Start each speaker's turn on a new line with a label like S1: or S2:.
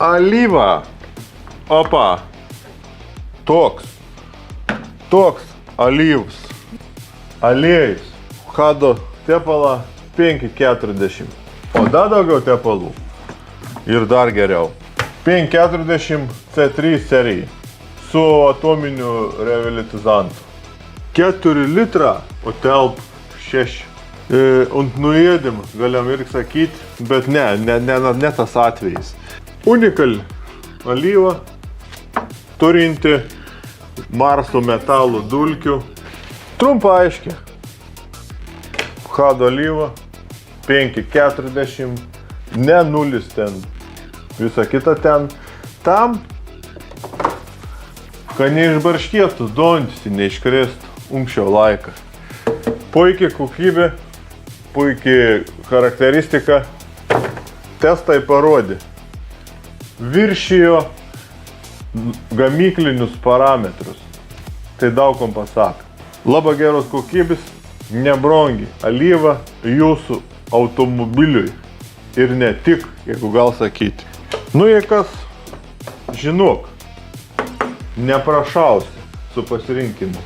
S1: Alyva. Opa. Toks alyvs. Aliejus. Hado tepalą 5,40. O dar daugiau tepalų. Ir dar geriau. 5,40 C3 serija. Su atominiu revitalizantu. 4 litrą, o telp 6. Ant nuėdimą, galim ir sakyti, bet ne tas atvejis. Unikal alyva, turinti Marso metalų dulkių. Trumpa aiškiai. Hado alyva, 5,40, ne 0 ten, visa kita ten. Tam, kad neišbarškėtų dontis, neiškristų umščio laiką. Puikiai kokybė, puikiai charakteristika. Testai parodė. Viršijo gamyklinius parametrus. Tai daug kam pasako. Labai geros kokybės, nebrangi alyva jūsų automobiliui. Ir ne tik, jeigu gal sakyti. Nu, jei kas, žinok, neprašausi su pasirinkimu.